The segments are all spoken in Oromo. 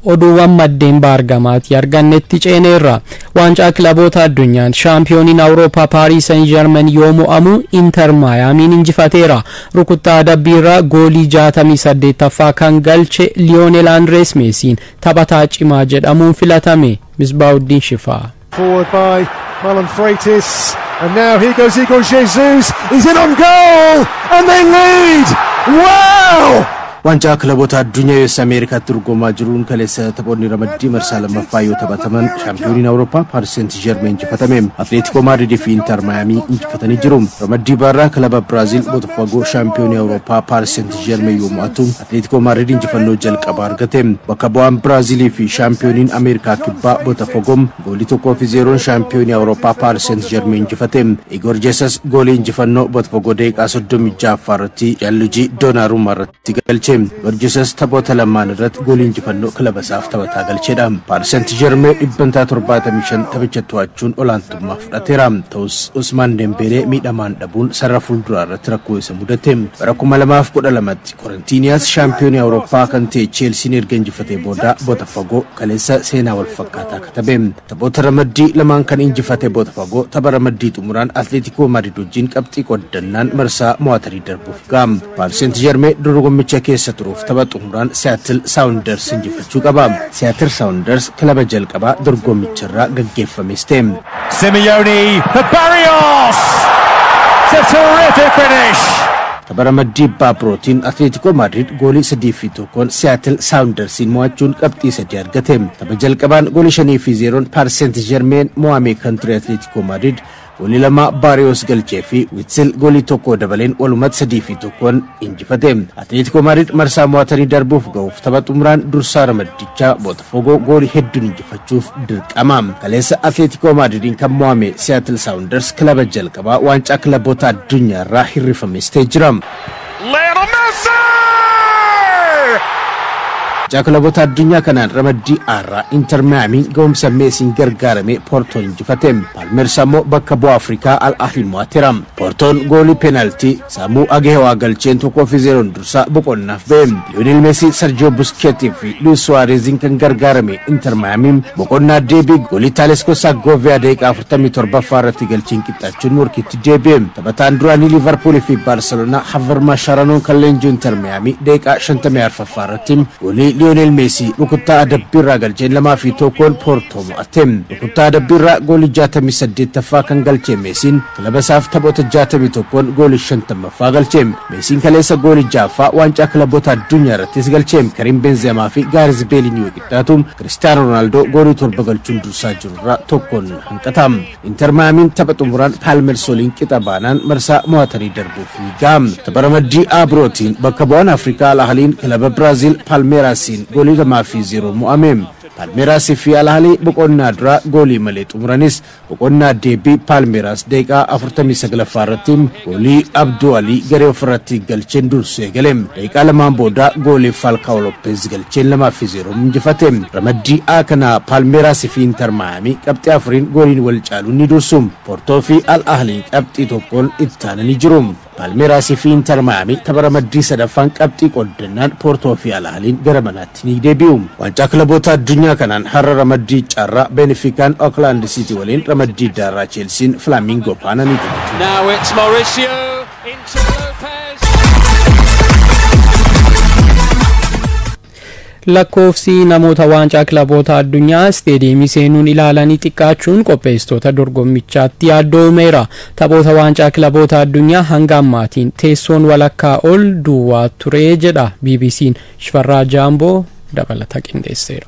oduuwwan maddeen baargamaatti argannetti ceeneerra. Waancaa kilaboota addunyaan shaampiyooniin Awurooppaa Paris Saint-Germain yoo mo'amu Inter Miamiin injifateera. Rukuttaa adabbiirraa goolii 68ffaa kan galche Lionel Andres Messiin taphataa cimaa jedhamuun filatame. Misbaawuddin Shifaa. Forward by Marlon Freitas, and now here goes Igor Jesus. He's in on goal, and they lead. Wow! Waancaa kilaboota addunyaa US Ameerikaatti dorgomaa jiruun kaleessa taphoonni ramaddii marsaa lammaffaa yoo taphataman shaampiyooniin Awurooppaa Paris Saint-Germain injifatame. Atletico Madrid fi Inter Miami injifatanii jiru. Ramaddii baarraa kilaba Brazil Botafogo shaampiyoonii Awurooppaa Paris Saint-Germain yoo mo'atu Atletico Madrid injifannoo jalqabaa argate. Bakka bu'aan Brazil fi shaampiyooniin Ameerikaa kibbaa Botafogo goolii 1-0 shaampiyoonii Awurooppaa Paris Saint-Germain injifate. Igor Jesus goolii injifannoo Botafogo daqiiqaa 36 irratti Gianluigi Donnarumma irratti galche. Jesus taphoota lamaan irratti goolii injifannoo kilabasaaf taphataa galcheedha. Paris Saint-Germain 75 taphicha to'achuun olaantummaa fudhateera. Ta'us Usman Dembele miidhamaan dhabuun sarara fuulduraa irratti rakkoo isa mudate. Bara 2012tti Corinthians shaampiyoonii Awurooppaa kan ta'e Chelsea erga injifatee booda Botafogo kaleessa seenaa wal fakkaataa katabe. Taphoota ramaddii lamaan kan injifate Botafogo tapha ramaddii xumuraan Atletico Madrid wajjin qabxii qoddannaan marsaa mo'atanii darbuuf ga'a. Paris Saint-Germain dorgommicha keessa turuuf tapha xumuraan Seattle Sounders injifachuu qaba. Seattle Sounders kilaba jalqabaa dorgommicharraa gaggeeffames ta'e. Simeone, the Barrios! It's a terrific finish! Tapha ramaddii Baabrotiin Atletico Madrid goolii 3-1 Seattle Soundersin mo'achuun qabxii 3 argate. Tapha jalqabaan goolii 5-0 Paris Saint-Germain mo'ame kan ture Atletico Madrid goolii 2 Barrios galchee fi Witsel goolii 1 dabaleen walumatti 3-1 injifate. Atletico Madrid marsaa mo'atanii darbuuf ga'uuf tapha xumuraan dursaa ramaddichaa Botafogo goolii hedduun injifachuuf dirqama. Kaleessa Atletico Madridin kan mo'ame Seattle Sounders kilaba jalqabaa waancaa kilaboota addunyaarraa hirrifames ta'ee jira. Lionel Messi! Kilaboota addunyaa kanaan ramaddii aarraa Inter Miami ga'umsa Messiin gargaarame Portoon injifate. Palmeiras ammoo bakka bu'aa Afrikaa Al Ahly mo'ateera. Portoon goolii penaltii Saamuu Agehewaa galcheen 1-0 dursaa boqonnaaf ba'e. Lionel Messi, Sergio Busquets fi Luis Suarezin kan gargaarame Inter Miami boqonnaa deebii goolii Talisco Sagovia daqiiqaa 47 irratti galcheen qixxaachuun morkitti deebi'e. Taphataan duraanii Liverpool fi Barcelona Javier Mascherano kan leenjii Inter Miami daqiiqaa 54 irratti goolii Lionel Messi rukuttaa adabbiirraa galcheen 2-1 Porto mo'ate. Rukuttaa adabbiirraa goolii 68ffaa kan galche Messiin kilabasaaf taphoota 61 goolii 50ffaa galche. Messiin kaleessa goolii 6ffaa waancaa kilaboota addunyaa irrattis galche. Karim Benzema fi Gareth Bale yoo qixxaatu Cristiano Ronaldo goolii 7 galchuun dursaa jirurraa tokkoon hanqata. Inter Miamiin tapha xumuraan Palmeiras waliin qixa baanaan marsaa mo'atanii darbuuf ni ga'a. Tapha ramaddii Abrootiin bakka bu'aan Afrikaa Al Ahliin kilaba Brazil Palmeiras goolii 2-0 mo'ame. Palmeiras fi Al Ahly boqonnaa dura goolii malee xumuranis boqonnaa deebii Palmeiras daqiiqaa 49 irratti goolii Abdou Ali garee ofirratti galcheen dursee eegale. Daqiiqaa lamaan booda goolii Falcao Lopez galcheen 2-0 injifate. Ramaddii A kana Palmeiras fi Inter Miami qabxii 4 gooliin wal caaluun ni dursu. Porto fi Al Ahly qabxii 1 itti aananii jiru. Palmeiras fi Inter Miami tapha ramaddii sadaffaan qabxii qoddannaan Porto fi Al Ahly'n gara manaatti ni deebi'u. Waancaa kilaboota addunyaa kanaan har'a ramaddii carraa Benficaan Auckland City waliin ramaddii daarraa Chelsea'n Flamingo faana ni taphatu. Now it's Mauricio into Lopez. Lakkoofsi namoota waancaa kilaboota addunyaa isteediyeemii seenuun ilaalanii xiqqaachuun qopheessitoota dorgommichaatti yaaddoomeera. Taphoota waancaa kilaboota addunyaa hanga ammaatiin teessoon walakkaa ol duwwaa ture jedha BBC'n. Shifarraa Jaamboo dabalata qindeesseera.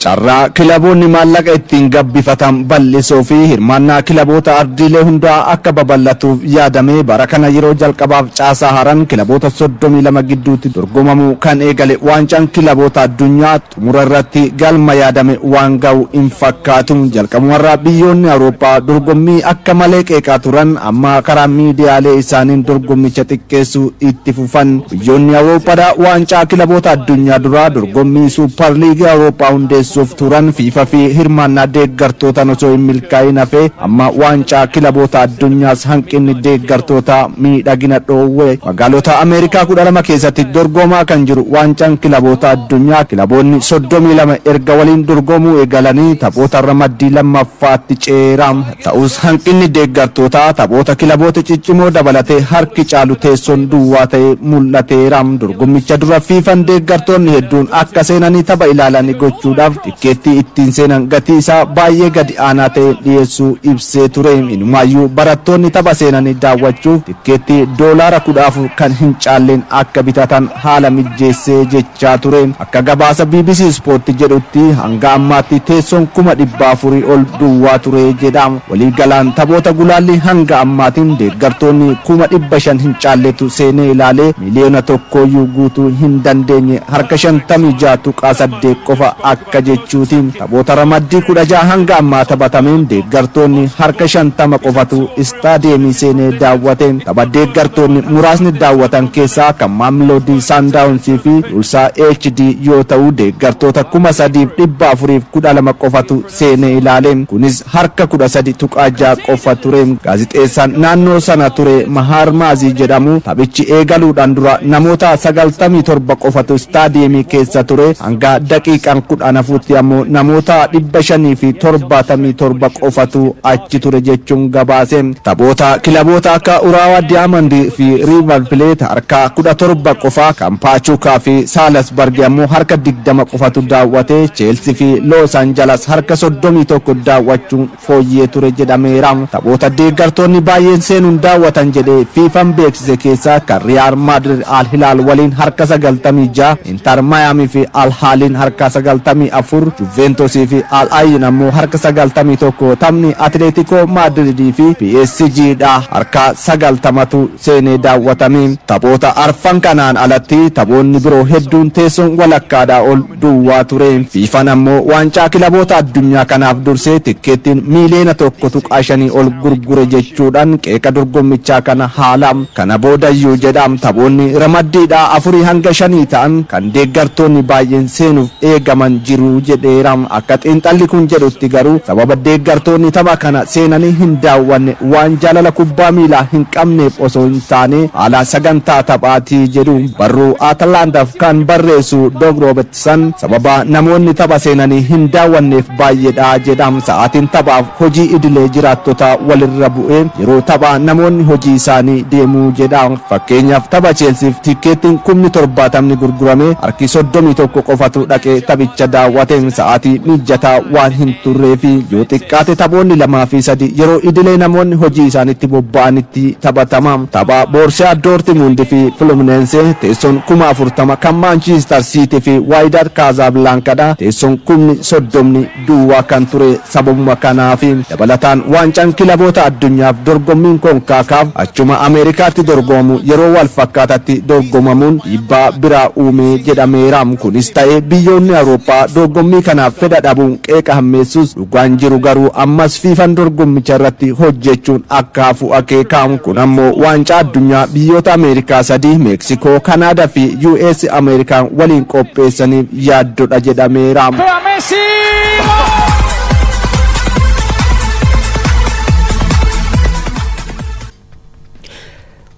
Carraa kilaboonni maallaqa ittiin gabbifatan bal'isuu fi hirmaannaa kilaboota ardiilee hundaa akka babal'atuuf yaadamee bara kana yeroo jalqabaaf caasaa haran kilaboota 32 gidduutti dorgomamu kan eegale waancaan kilaboota addunyaa xumura irratti galma yaadame waan ga'u hin fakkaatu. Jalqabumarraa biyyoonni Awurooppaa dorgommii akka malee qeeqaa turan amma karaa miidiyaalee isaaniin dorgommicha xiqqeessuu itti fufan. Biyyoonni Awurooppaadhaa waancaa kilaboota addunyaa duraa dorgommii Suupparliigii Awurooppaa hundeessu qopheessuuf turan FIFA fi hirmaannaa deeggartoota osoo hin milkaa'in hafe amma waancaa kilaboota addunyaas hanqinni deeggartoota miidhagina dhoowwe. Magaalota Ameerikaa 12 keessatti dorgomaa kan jiru waancaan kilaboota addunyaa kilaboonni 32 erga waliin dorgomuu eegalanii taphoota ramaddii lammaffaatti ceeraam. Ta'us hanqinni deeggartoota taphoota kilaboota ciccimoo dabalatee harki caalu teessoon duwwaa ta'ee mul'ateeraam. Dorgommicha dura FIFAn deeggartoonni hedduun akka seenanii tapha ilaalanii gochuudhaaf tikkeettii ittiin seenan gatii isaa baay'ee gadi aanaa ta'e dhiyeessuu ibsee ture. Inumaayyuu barattoonni tapha seenanii daawwachuuf tikkeettii $14 kan hin caalleen akka bitatan haala mijeessee jechaa ture. Akka gabaasa BBC Sport jedhutti hanga ammaatti teessoon 400 ol duwwaa ture jedhama. Waliigalaan taphoota gulaalli hanga ammaatiin deeggartoonni 500 hin caalletu seenee ilaalee miliyoona tokkooyyuu guutuu hin dandeenye harka 56.8 qofa akka jechuutiin taphoota ramaddii 16 hanga ammaa taphatameen deeggartoonni harka 50 qofatu istaadiyeemii seenee daawwate. Tapha deeggartoonni muraasni daawwatan keessaa kan Mamelodi Sundowns fi Ulsa HD yoo ta'u deeggartoota 3,412 qofatu seenee ilaale. Kunis harka 13.6 qofa ture. Gaazixeessaan naannoo sana ture Mahar Maazii jedhamu taphichi eegaluudhaan dura namoota 97 qofatu istaadiyeemii keessa ture. Hanga daqiiqaan 10 hafuutti ammoo namoota 577 qofatu achi ture jechuun gabaase. Taphoota kilaboota akka Urawa Diamond fi River Plate harka 17 qofa, kan Pachuca fi Salisbury ammoo harka 20 qofatu daawwate. Chelsea fi Los Angeles harka 31 daawwachuun fooyyee ture jedhameera. Taphoota deeggartoonni baay'een seenuun daawwatan jedhee FIFAn beeksise keessaa kan Real Madrid Al Hilal waliin harka 96, Inter Miami fi Al Hilal harka 94, Juventus fi Al Ain ammoo harka 91, taphni Atletico Madrid fi PSG dha harka 90tu seenee daawwatame. Taphoota arfan kanaan alatti taphoonni biroo hedduun teessoon walakkaadhaa ol duwwaa ture. FIFAn ammoo waancaa kilaboota addunyaa kanaaf dursee tikkeettiin miliyoona 1.5 ol gurgure jechuudhaan qeeqa dorgommichaa kana haala. Kana boodayyuu jedham taphoonni ramaddiidhaa 4 hanga 5 ta'an kan deeggartoonni baay'een seenuuf eegaman jiru jedheera. Akka xiinxalli kun jedhutti garuu sababa deeggartoonni tapha kana seenanii hin daawwanne waan jaalala kubbaa miilaa hin qabneef osoo hin taane haala sagantaa taphaatii jedhu barruu Atalantaaf kan barreessu Doug Robertson sababa namoonni tapha seenanii hin daawwanneef baay'eedha jedham. Sa'aatiin taphaaf hojii idilee jiraattota walirra bu'ee yeroo tapha namoonni hojii isaanii deemuu jedham. Fakkeenyaaf tapha Chelseaf tikkeettiin 70 gurgurame harki 31 qofatu dhaqee taphicha daawwate. Sa'aatii mijataa waan hin turreefi yoo xiqqaate taphoonni 2 fi 3 yeroo idilee namoonni hojii isaaniitti bobba'anitti taphatama. Tapha Borussia Dortmund fi Fluminense teessoon 40 kan Manchester City fi Wydad Casablanca dha teessoon 30 duwwaa kan ture. Sababuma kanaafi dabalataan waancaan kilaboota addunyaaf dorgommiin CONCACAF achuma Ameerikaatti dorgomu yeroo wal fakkaatatti dorgomamuun dhiibbaa biraa uume jedhameera. Kunis ta'ee biyyoonni Awurooppaa dorgommii kanaaf fedha dhabuun qeeqa hammeessus dhugaan jiru garuu ammas FIFAn dorgommicha irratti hojjechuun akka hafu akeekamu. Kun ammoo waancaa addunyaa biyyoota Ameerikaa 3 Meeksikoo, Kanaadaa fi US Ameerikaan waliin qopheessaniif yaaddodha jedhameera.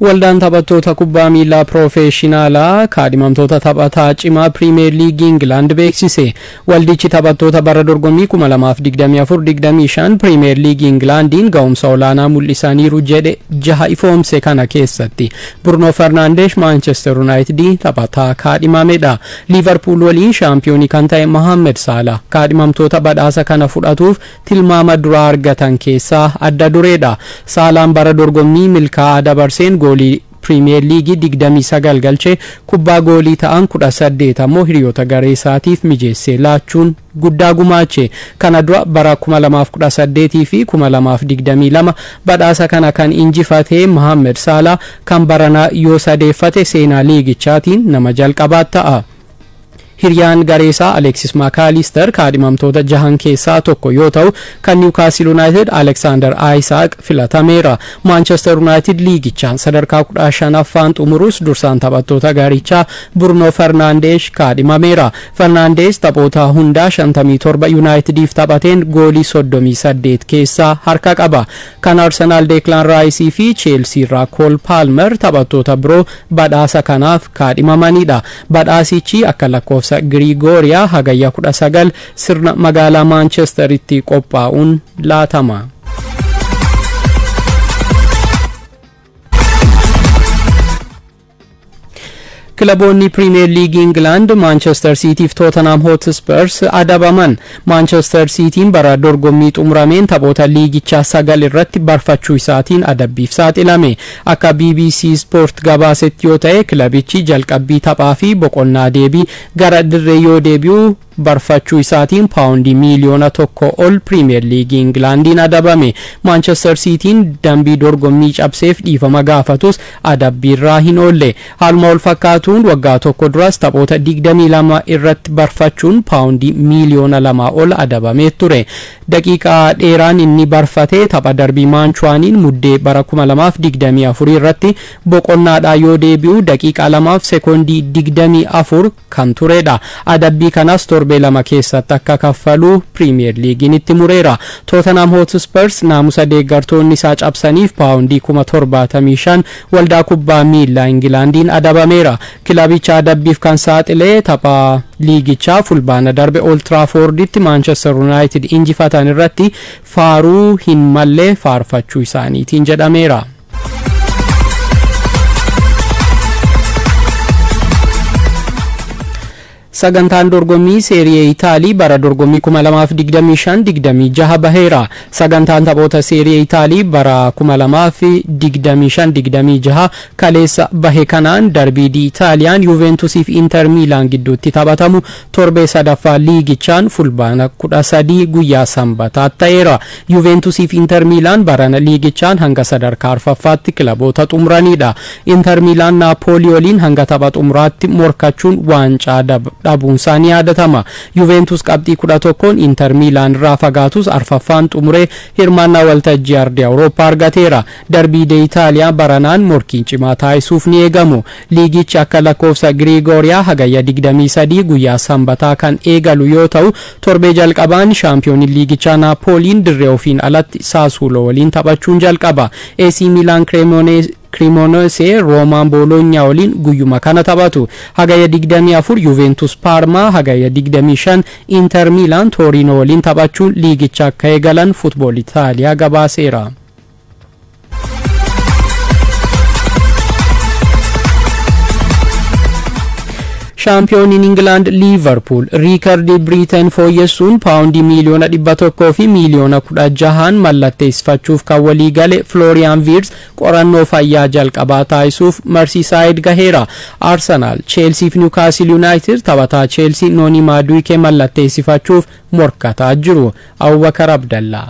Waldaan taphattoota kubbaa miilaa Piroofeeshinaalaa kaadhimamtoota taphataa cimaa Piriimeer Liigii Ingilaand beeksise. Waldichi taphattoota bara dorgommii 2024-25 Piriimeer Liigii Ingilaandiin ga'umsa olaanaa mul'isaniiru jedhe 6 ifoomse kana keessatti Bruno Fernandes Manchester United taphataa kaadhimamedha. Liverpool waliin shaampiyoonii kan ta'e Mohamed Salah kaadhimamtoota badhaasa kana fudhatuuf tilmaama duraa argatan keessaa adda dureedha. Salaan bara dorgommii milkaa'aa dabarseen goolii Premier League 29 galchee kubbaa goolii ta'an 18 ammoo hiriyoota garee isaatiif mijeessee laachuun guddaa gumaache. Kana dura bara 2018 fi 2022 badhaasa kana kan injifate Mohamed Salah kan barana yoo sadeeffate seenaa liigichaatiin nama jalqabaa ta'a. Hiriyaan gareesaa Alexis McAllister kaadhimamtoota jahan keessaa tokko yoo ta'u kan Newcastle United Alexander Isak filatameera. Manchester United liigichaan sadarkaa 15ffaan xumurus dursaan taphattoota garichaa Bruno Fernandes kaadhimameera. Fernandes taphoota hundaa 57 Unitediif taphateen goolii 38 keessaa harka qaba. Kan Arsenal Declan Rice fi Chelsea irraa Cole Palmer taphattoota biroo badhaasa kanaaf kaadhimamanidha. Badhaasichi akka lakkoofsa Gregoriyaa hagayya 19 sirna magaalaa Manchesteritti qophaa'uun laatama. Kilaboonni Premier League England Manchester City fi Tottenham Hotspurs adabaman. Manchester City bara dorgommii xumurameen taphoota liigichaa 9 irratti barfachuu isaatiin adabbiif saaxilame. Akka BBC Sport gabaasetti yoo ta'e kilabichi jalqabbii taphaa fi boqonnaa deebii gara dirree yoo deebi'u barfachuu isaatiin paawundii miliyoona 1 ol Premier League Englandiin adabame. Manchester Cityin dambii dorgommii cabseef dhiifama gaafatus adabbiirraa hin oolle. Haaluma wal fakkaatuun waggaa tokko duras taphoota 22 irratti barfachuun paawundii miliyoona 2 ol adabamee ture. Daqiiqaa dheeraan inni barfatee tapha darbii Maanchuwaaniin muddee bara 2024 irratti boqonnaadhaa yoo deebi'u daqiiqaa 2 sekoondii 24 kan turedha. Adabbii kanas torbee lama keessatti akka kaffalu Premier League'n itti mureera. Tottenham Hotspurs naamusa deeggartoonni isaa cabsaniif paawundii 75,000 waldaa kubbaa miilaa Ingilaandiin adabameera. Kilabicha adabbiif kan saaxilee tapha liigichaa fulbaana darbe Old Trafforditti Manchester United injifatan irratti faaruu hin malle faarfachuu isaaniitiin jedhameera. Sagantaan dorgommii Seerie Itaalii bara dorgommii 2025-26 baheera. Sagantaan taphoota Seerie Itaalii bara 2025-26 kaleessa bahe kanaan darbii di Itaaliyaan Juventusii fi Inter Milan gidduutti taphatamu torbee sadaffaa liigichaan fulbaana 13 guyyaa sanbataatti ta'eera. Juventusii fi Inter Milan barana liigichaan hanga sadarkaa arfaffaatti kilaboota xumuranidha. Inter Milan Naapoli waliin hanga tapha xumuraatti morkachuun waancaa dhabuun isaanii yaadatama. Juventus qabxii 11 Inter Milan irraa fagaatus arfaffaan xumuree hirmaannaa waltajjii ardii Awurooppaa argateera. Darbii de Itaaliyaa baranaan morkiin cimaa taasisuuf ni eegamu. Liigichi akka lakkoofsa Gregoriyaa hagayya 23 guyyaa sanbataa kan eegalu yoo ta'u torbee jalqabaan shaampiyoonii liigichaa Naapoliin dirree ofiin alatti Saasuuloo waliin taphachuun jalqaba. AC Milan Cremonese Roman Bologna waliin guyyuma kana taphatu. Hagayya 24 Juventus Parma, hagayya 25 Inter Milan Torino waliin taphachuun liigicha akka eegalan Football Itaaliyaa gabaaseera. Champion in England Liverpool Ricardo Britain fooyyessuun paawundii miliyoona 100 fi miliyoona 16 mallatteessifachuuf kan walii gale Florian Wirtz qorannoo fayyaa jalqabaa taasisuuf Merseyside gaheera. Arsenal, Chelsea fi Newcastle United taphataa Chelsea Noni Madueke mallatteessifachuuf morkataa jiru. Abubakar Abdallaa.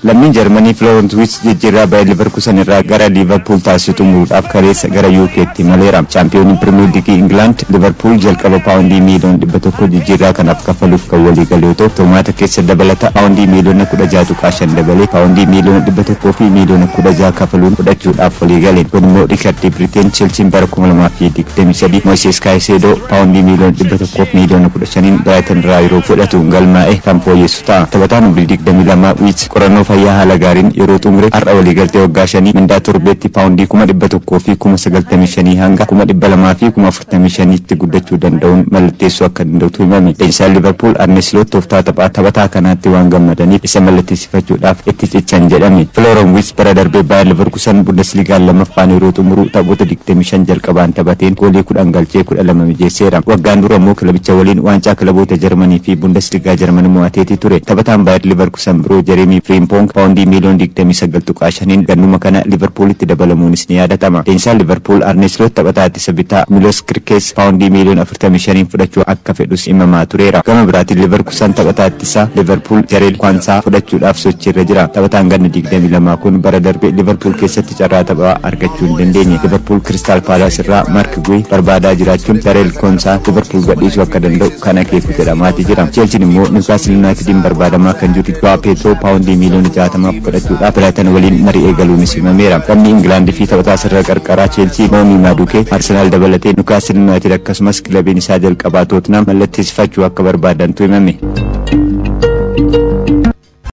Lammiin Jarmanii Florian Wirtz jijjiirraa Bayer Leverkusen irraa gara Liverpool taasisu xumuruudhaaf kaleessa gara UK'tti maleera. Chaampiyooniin Premier League England Liverpool jalqaba paawundii miliyoona 100 jijjiirraa kanaaf kafaluuf kan walii galee yoo ta'u tomaata keessa dabalata paawundii miliyoona 16.5 dabalee paawundii miliyoona 100 fi miliyoona 16 kafaluun fudhachuudhaaf walii galee. Kun immoo Ricardo Britain Chelsea bara 2023 Moises Caicedo paawundii miliyoona 100 fi miliyoona 15 Brighton irraa yeroo fudhatu galmaa'e kan fooyyessu ta'a. Taphataan umrii 22 Wirtz qorannoo fayyaa haala gaariin yeroo xumure har'a waliigaltee waggaa 5 mindaa torbeetti paawundii 100 fi 95 hanga 200 fi 45 tti guddachuu danda'uun mallatteessuu akka danda'utu himame. Leenjisaan Liverpool Arne Slot tooftaa taphataa kanaatti waan gammadaniif isa mallatteessifachuudhaaf itti cichan jedhame. Florian Wirtz bara darbee Bayer Leverkusen Bundesligaan lammaffaan yeroo xumuru taphoota 25 jalqabaan taphateen goolii 10 galchee 12 mijeesseera. Waggaan dura immoo kilabicha waliin waancaa kilaboota Jarmanii fi Bundesligaa Jarmanii mo'ateeti ture. Taphataan Bayer Leverkusen biroo Jeremy Jeremy Frimpong paawundii miiliyoona 29.5 gannuma kana Liverpoolitti dabalamuunis ni yaadatama. Leenjisaan Liverpool Arne Slot taphataa ittisa bitaa Milos Kirkes paawundii miiliyoona 45 fudhachuu akka fedhus himamaa tureera. Gama biraatiin Leverkusen taphataa ittisa Liverpool Jarel Kwansaa fudhachuudhaaf sochiirra jira. Taphataan ganna 22 kun bara darbe Liverpool keessatti carraa taphaa argachuu hin dandeenye. Liverpool Crystal Palace irraa Mark Guy barbaadaa jiraachuun Jarel Kwansaa Liverpool gadhiisuu akka danda'u kan akeeku jedhamaati jira. Chelsea immoo Newcastle Unitedin barbaadamaa kan jiru Joao Pedro paawundii miiliyoona 60 fudhachuudhaaf Brighton waliin marii eegaluunis himameera. Taphni England fi taphataa sirra qarqaraa Chelsea Mohamed Maduke Arsenal dabalatee Newcastle United akkasumas kilabiin isaa jalqabaa Tottenham mallatteessifachuu akka barbaadantu himame.